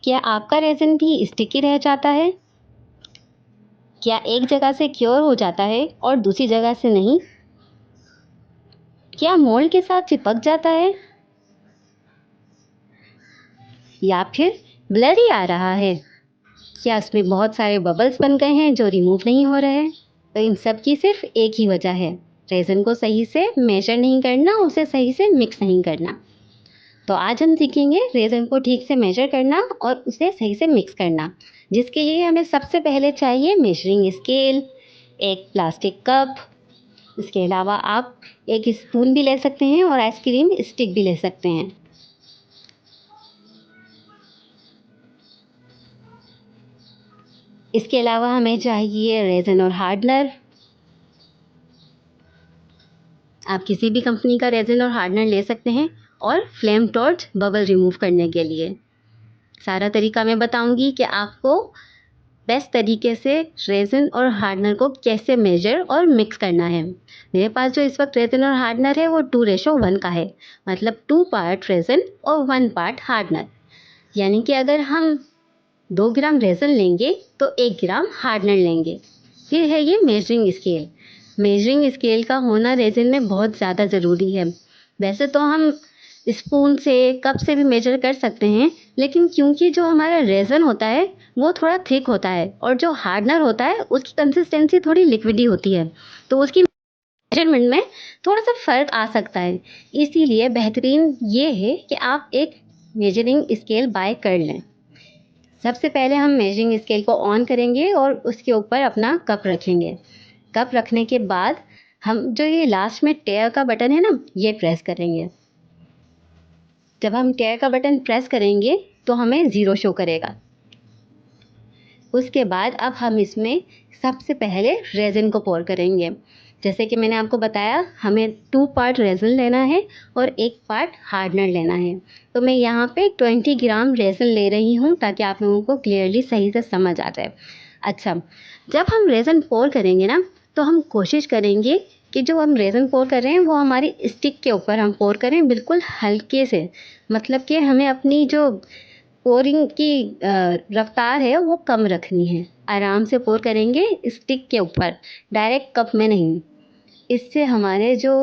क्या आपका रेज़न भी स्टिकी रह जाता है? क्या एक जगह से क्योर हो जाता है और दूसरी जगह से नहीं? क्या मोल्ड के साथ चिपक जाता है? या फिर ब्लरी आ रहा है? क्या उसमें बहुत सारे बबल्स बन गए हैं जो रिमूव नहीं हो रहे हैं? तो इन सब की सिर्फ एक ही वजह है, रेज़न को सही से मेजर नहीं करना, उसे सही से मिक्स नहीं करना। तो आज हम सीखेंगे रेज़न को ठीक से मेजर करना और उसे सही से मिक्स करना, जिसके लिए हमें सबसे पहले चाहिए मेजरिंग स्केल, एक प्लास्टिक कप। इसके अलावा आप एक स्पून भी ले सकते हैं और आइसक्रीम स्टिक भी ले सकते हैं। इसके अलावा हमें चाहिए रेज़न और हार्डनर। आप किसी भी कंपनी का रेज़न और हार्डनर ले सकते हैं और फ्लेम टॉर्च बबल रिमूव करने के लिए। सारा तरीका मैं बताऊंगी कि आपको बेस्ट तरीके से रेज़न और हार्डनर को कैसे मेजर और मिक्स करना है। मेरे पास जो इस वक्त रेज़न और हार्डनर है वो 2:1 का है, मतलब 2 पार्ट रेज़न और 1 पार्ट हार्डनर। यानी कि अगर हम 2 ग्राम रेज़न लेंगे तो 1 ग्राम हार्डनर लेंगे। फिर है ये मेजरिंग स्केल। मेजरिंग स्केल का होना रेज़न में बहुत ज़्यादा ज़रूरी है। वैसे तो हम स्पून से, कप से भी मेजर कर सकते हैं, लेकिन क्योंकि जो हमारा रेज़न होता है वो थोड़ा थिक होता है और जो हार्डनर होता है उसकी कंसिस्टेंसी थोड़ी लिक्विडी होती है, तो उसकी मेजरमेंट में थोड़ा सा फ़र्क आ सकता है। इसीलिए बेहतरीन ये है कि आप एक मेजरिंग स्केल बाय कर लें। सबसे पहले हम मेजरिंग स्केल को ऑन करेंगे और उसके ऊपर अपना कप रखेंगे। कप रखने के बाद हम जो ये लास्ट में टेयर का बटन है ना, ये प्रेस करेंगे। जब हम टेयर का बटन प्रेस करेंगे तो हमें 0 शो करेगा। उसके बाद अब हम इसमें सबसे पहले रेज़न को पोर करेंगे। जैसे कि मैंने आपको बताया, हमें 2 पार्ट रेज़न लेना है और 1 पार्ट हार्डनर लेना है। तो मैं यहाँ पे 20 ग्राम रेज़न ले रही हूँ ताकि आप लोगों को क्लियरली सही से समझ आ जाए। अच्छा, जब हम रेज़न पोर करेंगे ना, तो हम कोशिश करेंगे कि जो हम रेज़न पोर कर रहे हैं वो हमारी स्टिक के ऊपर हम पोर करें, बिल्कुल हल्के से। मतलब कि हमें अपनी जो पोरिंग की रफ्तार है वो कम रखनी है। आराम से पोर करेंगे स्टिक के ऊपर, डायरेक्ट कप में नहीं। इससे हमारे जो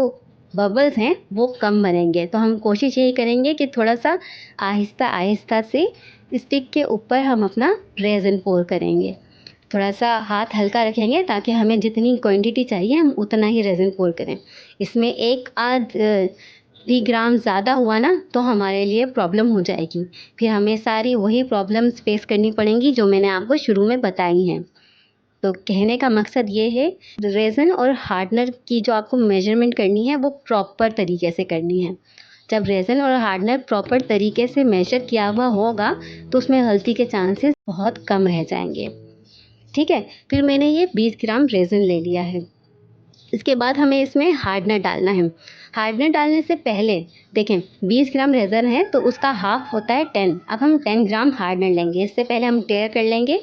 बबल्स हैं वो कम बनेंगे। तो हम कोशिश यही करेंगे कि थोड़ा-सा आहिस्ता-आहिस्ता से स्टिक के ऊपर हम अपना रेज़न पोर करेंगे। थोड़ा-सा हाथ हल्का रखेंगे ताकि हमें जितनी क्वांटिटी चाहिए हम उतना ही रेज़न पोर करें। इसमें 1 आध 3 ग्राम ज़्यादा हुआ ना तो हमारे लिए प्रॉब्लम हो जाएगी। फिर हमें सारी वही प्रॉब्लम्स फ़ेस करनी पड़ेंगी जो मैंने आपको शुरू में बताई हैं। तो कहने का मकसद ये है, रेज़न और हार्डनर की जो आपको मेजरमेंट करनी है वो प्रॉपर तरीके से करनी है। जब रेज़न और हार्डनर प्रॉपर तरीके से मेजर किया हुआ होगा तो उसमें गलती के चांसेस बहुत कम रह जाएंगे। ठीक है, फिर मैंने ये 20 ग्राम रेज़न ले लिया है। इसके बाद हमें इसमें हार्डनर डालना है। हार्डनर डालने से पहले देखें, 20 ग्राम रेज़न है तो उसका हाफ होता है 10। अब हम 10 ग्राम हार्डनर लेंगे। इससे पहले हम टेयर कर लेंगे।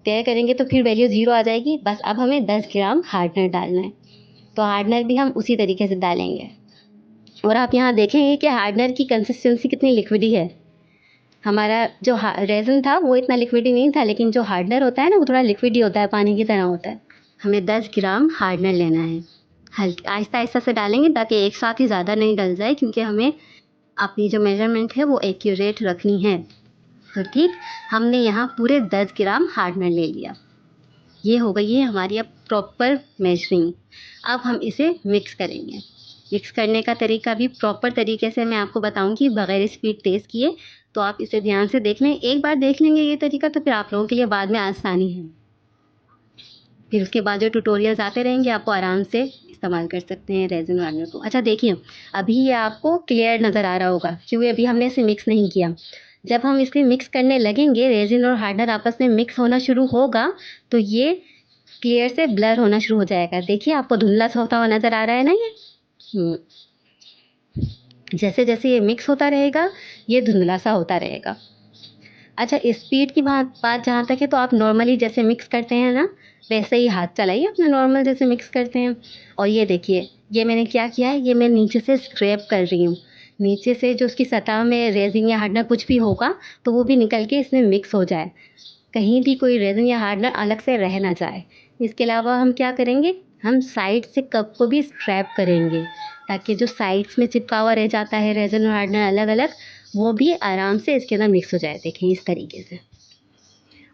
टेयर करेंगे तो फिर वैल्यू 0 आ जाएगी। बस अब हमें 10 ग्राम हार्डनर डालना है। तो हार्डनर भी हम उसी तरीके से डालेंगे। और आप यहाँ देखेंगे कि हार्डनर की कंसिस्टेंसी कितनी लिक्विडी है। हमारा जो रेज़न था वो इतना लिक्विडी नहीं था, लेकिन जो हार्डनर होता है ना वो थोड़ा लिक्विडी होता है, पानी की तरह होता है। हमें 10 ग्राम हार्डनर लेना है। हल्के आहिस्ता-आहिस्ता से डालेंगे ताकि एक साथ ही ज़्यादा नहीं डल जाए, क्योंकि हमें अपनी जो मेजरमेंट है वो एक्यूरेट रखनी है। तो ठीक, हमने यहाँ पूरे 10 ग्राम हार्डनर ले लिया। ये हो गई है हमारी अब प्रॉपर मेजरिंग। अब हम इसे मिक्स करेंगे। मिक्स करने का तरीका भी प्रॉपर तरीके से मैं आपको बताऊँगी बगैर स्पीड तेज़ किए। तो आप इसे ध्यान से देख लें। एक बार देख लेंगे ये तरीका तो फिर आप लोगों के लिए बाद में आसानी है। फिर उसके बाद जो ट्यूटोरियल्स आते रहेंगे आपको आराम से इस्तेमाल कर सकते हैं रेज़न वार्नर को। अच्छा देखिए, अभी ये आपको क्लियर नज़र आ रहा होगा क्योंकि अभी हमने इसे मिक्स नहीं किया। जब हम इसे मिक्स करने लगेंगे, रेज़न और हार्डनर आपस में मिक्स होना शुरू होगा तो ये क्लियर से ब्लर होना शुरू हो जाएगा। देखिए आपको धुंधला-सा होता हुआ नज़र आ रहा है ना ये? हुँ। जैसे-जैसे ये मिक्स होता रहेगा, ये धुंधला-सा होता रहेगा। अच्छा, स्पीड की बात जहाँ तक है तो आप नॉर्मली जैसे मिक्स करते हैं ना, वैसे ही हाथ चलाइए अपना, नॉर्मल जैसे मिक्स करते हैं। और ये देखिए, ये मैंने क्या किया है, ये मैं नीचे से स्क्रैप कर रही हूँ। नीचे से जो उसकी सतह में रेज़िन या हार्डनर कुछ भी होगा तो वो भी निकल के इसमें मिक्स हो जाए। कहीं भी कोई रेज़िन या हार्डनर अलग से रह ना जाए। इसके अलावा हम क्या करेंगे, हम साइड से कप को भी स्ट्रैप करेंगे ताकि जो साइड्स में चिपका हुआ रह जाता है रेज़िन और हार्डनर अलग-अलग, वो भी आराम से इसके अंदर मिक्स हो जाए। देखिए इस तरीके से।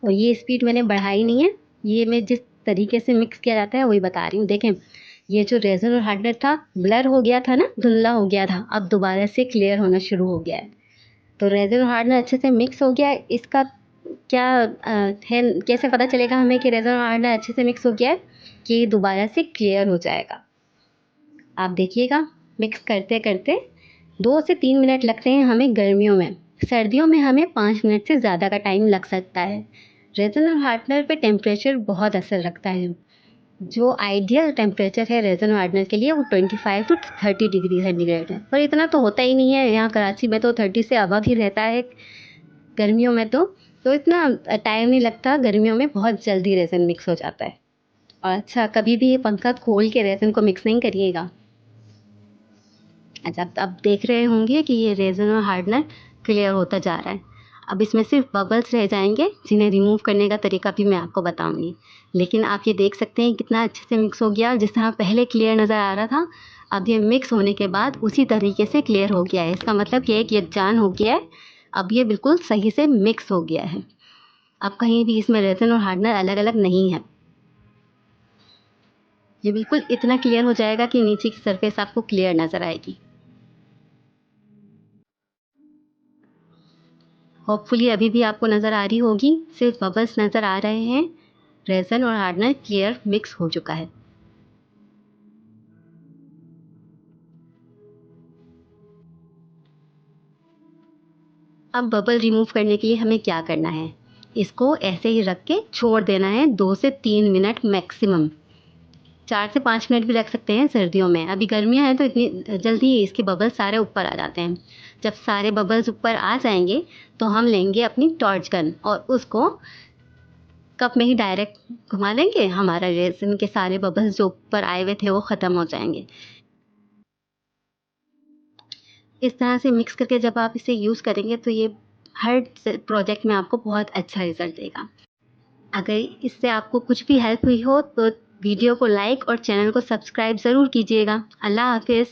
और ये स्पीड मैंने बढ़ाई नहीं है, ये मैं जिस तरीके से मिक्स किया जाता है वही बता रही हूँ। देखें, ये जो रेज़र और हार्डनर था, ब्लर हो गया था ना, धुंधला हो गया था, अब दोबारा से क्लियर होना शुरू हो गया है। तो रेज़र और हार्डनर अच्छे से मिक्स हो गया है। इसका क्या है, कैसे पता चलेगा हमें कि रेज़र और हार्डनर अच्छे से मिक्स हो गया है? कि ये दोबारा से क्लियर हो जाएगा। आप देखिएगा, मिक्स करते-करते 2 से 3 मिनट लगते हैं हमें गर्मियों में। सर्दियों में हमें 5 मिनट से ज़्यादा का टाइम लग सकता है। रेज़न और हार्डनर पे टेम्परेचर बहुत असर रखता है। जो आइडियल टेम्परेचर है रेज़न और हार्डनर के लिए वो 25 टू 30 डिग्री सेंटीग्रेड है। पर इतना तो होता ही नहीं है, यहाँ कराची में तो 30 से अबव ही रहता है गर्मियों में तो इतना टाइम नहीं लगता, गर्मियों में बहुत जल्दी रेज़न मिक्स हो जाता है। और अच्छा, कभी भी ये पंखा खोल के रेज़न को मिक्स नहीं करिएगा। अच्छा, अब देख रहे होंगे कि ये रेज़न और हार्डनर क्लियर होता जा रहा है। अब इसमें सिर्फ बबल्स रह जाएँगे, जिन्हें रिमूव करने का तरीका भी मैं आपको बताऊँगी। लेकिन आप ये देख सकते हैं कितना अच्छे से मिक्स हो गया, जिस तरह पहले क्लियर नज़र आ रहा था, अब ये मिक्स होने के बाद उसी तरीके से क्लियर हो गया है। इसका मतलब ये है कि यकजान हो गया है, अब ये बिल्कुल सही से मिक्स हो गया है। अब कहीं भी इसमें रेज़न और हार्डनर अलग-अलग नहीं है। ये बिल्कुल इतना क्लियर हो जाएगा कि नीचे की सरफेस आपको क्लियर नज़र आएगी। होपफुली अभी भी आपको नज़र आ रही होगी, सिर्फ बबल्स नज़र आ रहे हैं। रेज़न और हार्डनर क्लियर मिक्स हो चुका है। अब बबल रिमूव करने के लिए हमें क्या करना है, इसको ऐसे ही रख के छोड़ देना है 2 से 3 मिनट मैक्सिमम। 4 से 5 मिनट भी रख सकते हैं सर्दियों में। अभी गर्मियाँ हैं तो इतनी जल्दी ही इसके बबल्स सारे ऊपर आ जाते हैं। जब सारे बबल्स ऊपर आ जाएँगे तो हम लेंगे अपनी टॉर्च गन और उसको कप में ही डायरेक्ट घुमा देंगे, हमारा रेज़िन के सारे बबल्स जो ऊपर आए हुए थे वो ख़त्म हो जाएँगे। इस तरह से मिक्स करके जब आप इसे यूज़ करेंगे तो ये हर प्रोजेक्ट में आपको बहुत अच्छा रिज़ल्ट देगा। अगर इससे आपको कुछ भी हेल्प हुई हो तो वीडियो को लाइक और चैनल को सब्सक्राइब ज़रूर कीजिएगा। अल्लाह हाफ़िज़।